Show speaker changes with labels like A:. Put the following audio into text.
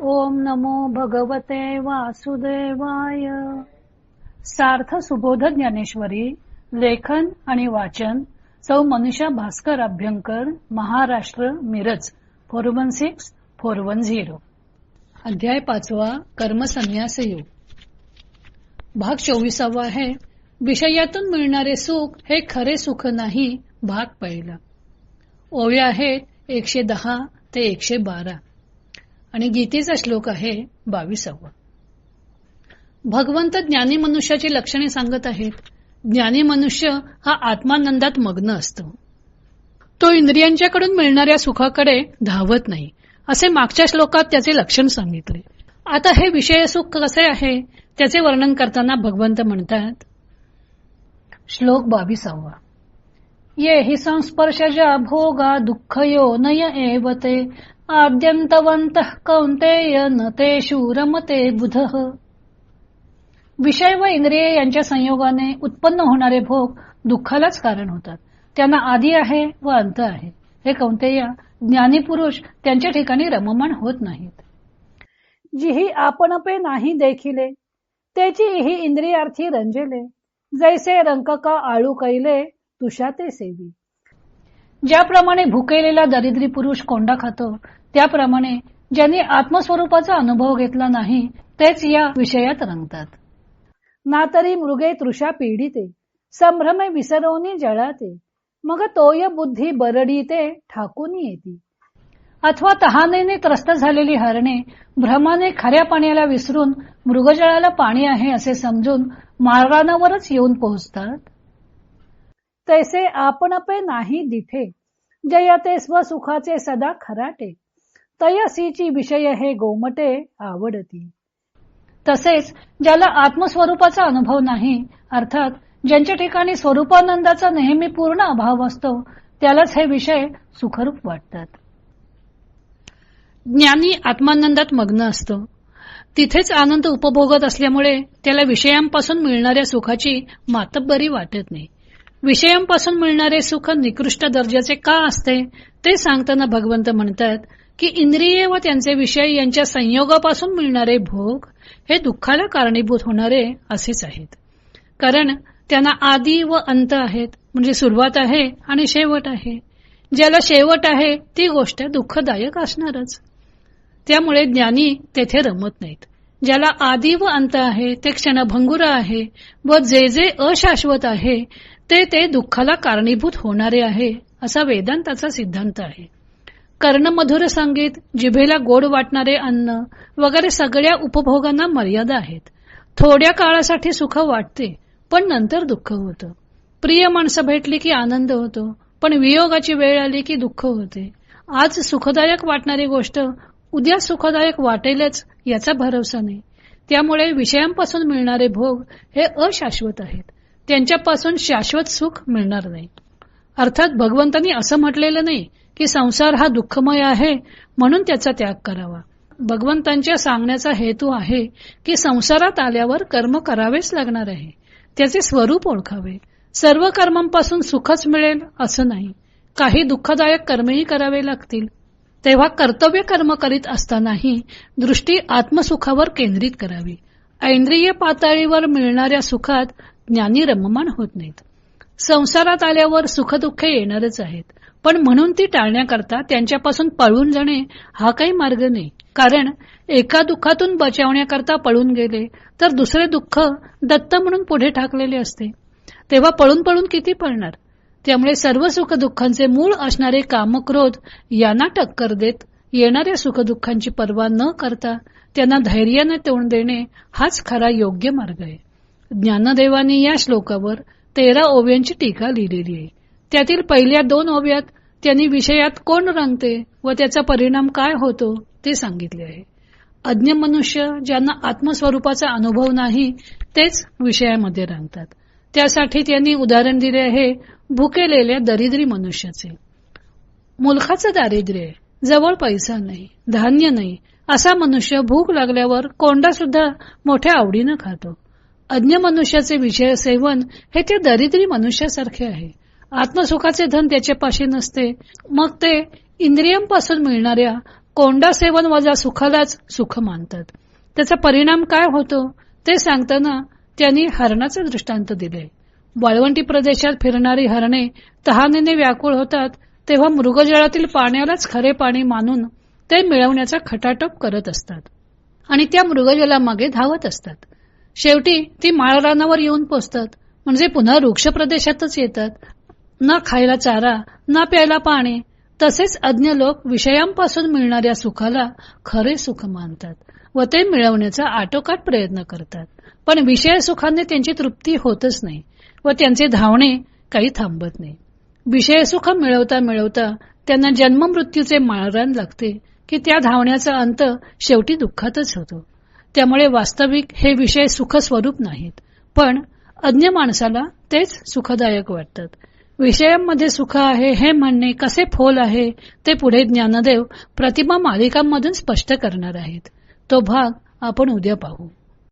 A: ओम नमो भगवते वासुदेवाय. सार्थ सुबोध ज्ञानेश्वरी. लेखन आणि वाचन सौ मनीषा भास्कर अभ्यंकर, महाराष्ट्र, मिरज 416410. अध्याय 5. कर्मसन्यास योग. भाग 24 आहे. विषयातून मिळणारे सुख हे खरे सुख नाही. भाग पहिला. ओव्या आहेत 110 ते 112 आणि गीतेचा श्लोक आहे 22. भगवंत ज्ञानी मनुष्याची लक्षणे सांगत आहेत. ज्ञानी मनुष्य हा आत्मानंदात मग्न असतो. तो इंद्रियांच्याकडून मिळणाऱ्या सुखाकडे धावत नाही, असे मागच्या श्लोकात त्याचे लक्षण सांगितले. आता हे विषय सुख कसे आहे त्याचे वर्णन करताना भगवंत म्हणतात. श्लोक 22. ये हि संस्पर्शजा भोगा दुःखयो नय एवते आद्यंतवंतः कौंतेय न तेषु रमते बुधः. विषय व इंद्रिये यांच्या संयोगाने उत्पन्न होणारे भोग दुःखालाच कारण होतात. त्यांना आदी आहे व अंत आहे. हे कौंतेय, ज्ञानी पुरुष त्यांच्या ठिकाणी रममाण होत नाहीत. जिही आपणपे नाही देखिले त्याची ही इंद्रियार्थी रंजेले, जैसे रंकका आळू कैले तुषाते सेवी. ज्याप्रमाणे भुकेलेला दरिद्री पुरुष कोंडा खातो, त्याप्रमाणे ज्यांनी आत्मस्वरूपाचा अनुभव घेतला नाही तेच या विषयात रंगतात. ना तरी मृगे तृषा पीडिते संभ्रमे विसरोनी जळाते, मग तोय बुद्धी बरडीते ठाकून येती. अथवा तहानेने त्रस्त झालेली हरणे भ्रमाने खऱ्या पाण्याला विसरून मृगजळाला पाणी आहे असे समजून मार्गानावरच येऊन पोहोचतात. तैसे आपणपे नाही दिठे जयते स्वसुखाचे सदा खराटे, तयसीची विषय हे गोमटे आवडती. तसेच ज्याला आत्मस्वरूपाचा अनुभव नाही, अर्थात ज्यांच्या ठिकाणी स्वरूपानंदाचा नेहमी पूर्ण अभाव असतो, त्यालाच हे विषय सुखरूप वाटतात. ज्ञानी आत्मानंदात मग्न असतो. तिथेच आनंद उपभोगत असल्यामुळे त्याला विषयांपासून मिळणाऱ्या सुखाची मातब्बरी वाटत नाही. विषयांपासून मिळणारे सुख निकृष्ट दर्जाचे का असते ते सांगताना भगवंत म्हणतात की इंद्रिये व त्यांचे विषय यांच्या संयोगापासून मिळणारे भोग हे दुःखाला कारणीभूत होणारे असेच आहेत. कारण त्यांना आदी व अंत आहेत, म्हणजे सुरुवात आहे आणि शेवट आहे. ज्याला शेवट आहे ती गोष्ट दुःखदायक असणारच. त्यामुळे ज्ञानी तेथे रमत नाहीत. ज्याला आदी व अंत आहे ते क्षणभंगुर आहे व जे जे अशाश्वत आहे ते दुःखाला कारणीभूत होणारे आहे, असा वेदांताचा सिद्धांत आहे. कर्णमधुर संगीत, जिभेला गोड वाटणारे अन्न वगैरे सगळ्या उपभोगांना मर्यादा आहेत. थोड्या काळासाठी सुख वाटते, पण नंतर दुःख होतं. प्रिय माणसं भेटली की आनंद होतो, पण वियोगाची वेळ आली की दुःख होते. आज सुखदायक वाटणारी गोष्ट उद्या सुखदायक वाटेलच याचा भरोसा नाही. त्यामुळे विषयांपासून मिळणारे भोग हे अशाश्वत आहेत. त्यांच्यापासून शाश्वत सुख मिळणार नाही. अर्थात भगवंतांनी असं म्हटलेलं नाही की संसार हा दुःखमय आहे म्हणून त्याचा त्याग करावा. भगवंतांच्या सांगण्याचा हेतू आहे की संसारात आल्यावर कर्म करावेच लागणार आहे. त्याचे स्वरूप ओळखावे. सर्व कर्मांपासून सुखच मिळेल असं नाही. काही दुःखदायक कर्मही करावे लागतील. तेव्हा कर्तव्य कर्म करीत असतानाही दृष्टी आत्मसुखावर केंद्रित करावी. ऐंद्रिय पातळीवर मिळणाऱ्या सुखात ज्ञानी रममाण होत नाहीत. संसारात आल्यावर सुखदुःखे येणारच आहेत, पण म्हणून ती टाळण्याकरता त्यांच्यापासून पळून जाणे हा काही मार्ग नाही. कारण एका दुःखातून बचावण्याकरता पळून गेले तर दुसरे दुःख दत्त म्हणून पुढे ठाकलेले असते. तेव्हा पळून पळून किती पळणार. त्यामुळे सर्व सुख दुःखांचे मूळ असणारे कामक्रोध यांना टक्कर देत येणाऱ्या सुखदुःखांची पर्वा न करता त्यांना धैर्याने तोंड देणे हाच खरा योग्य मार्ग आहे. ज्ञानदेवांनी या श्लोकावर 13 ओव्यांची टीका लिहिलेली आहे. त्यातील पहिल्या 2 ओव्यात त्यांनी विषयात कोण रंगते व त्याचा परिणाम काय होतो ते सांगितले आहे. अज्ञ मनुष्य ज्यांना आत्मस्वरूपाचा अनुभव नाही तेच विषयामध्ये रंगतात. त्यासाठी त्यांनी उदाहरण दिले आहे भुकेलेल्या दरिद्री मनुष्याचे. मुलखाचं दारिद्र्य, जवळ पैसा नाही, धान्य नाही, असा मनुष्य भूक लागल्यावर कोंडा सुद्धा मोठ्या आवडीनं खातो. अज्ञ मनुष्याचे विषय सेवन हे त्या दरिद्री मनुष्यासारखे आहे. आत्मसुखाचे धन त्याच्यापाशी नसते, मग ते इंद्रियांपासून मिळणाऱ्या कोंडा सेवन वजा सुखालाच सुख मानतात. त्याचा परिणाम काय होतो ते सांगताना त्यांनी हरणाचे दृष्टांत दिले. वाळवंटी प्रदेशात फिरणारी हरणे तहानेने व्याकुळ होतात तेव्हा मृगजळातील पाण्यालाच खरे पाणी मानून ते मिळवण्याचा खटाटोप करत असतात आणि त्या मृगजलामागे धावत असतात. शेवटी ती माळरानावर येऊन पोचतात, म्हणजे पुन्हा वृक्ष प्रदेशातच येतात. ना खायला चारा, ना प्यायला पाणी. तसेच अज्ञ लोक विषयांपासून मिळणाऱ्या सुखाला खरे सुख मानतात व ते मिळवण्याचा आटोकाट प्रयत्न करतात. पण विषय सुखाने त्यांची तृप्ती होतच नाही व त्यांचे धावणे काही थांबत नाही. विषय सुख मिळवता मिळवता त्यांना जन्म मृत्यूचे माळरान लागते की त्या धावण्याचा अंत शेवटी दुःखातच होतो. त्यामुळे वास्तविक हे विषय सुख स्वरूप नाहीत, पण अज्ञ माणसाला तेच सुखदायक वाटतात. विषयांमध्ये सुख आहे हे म्हणणे कसे फोल आहे ते पुढे ज्ञानदेव प्रतिमा मालिकांमधून स्पष्ट करणार आहेत. तो भाग आपण उद्या पाहू.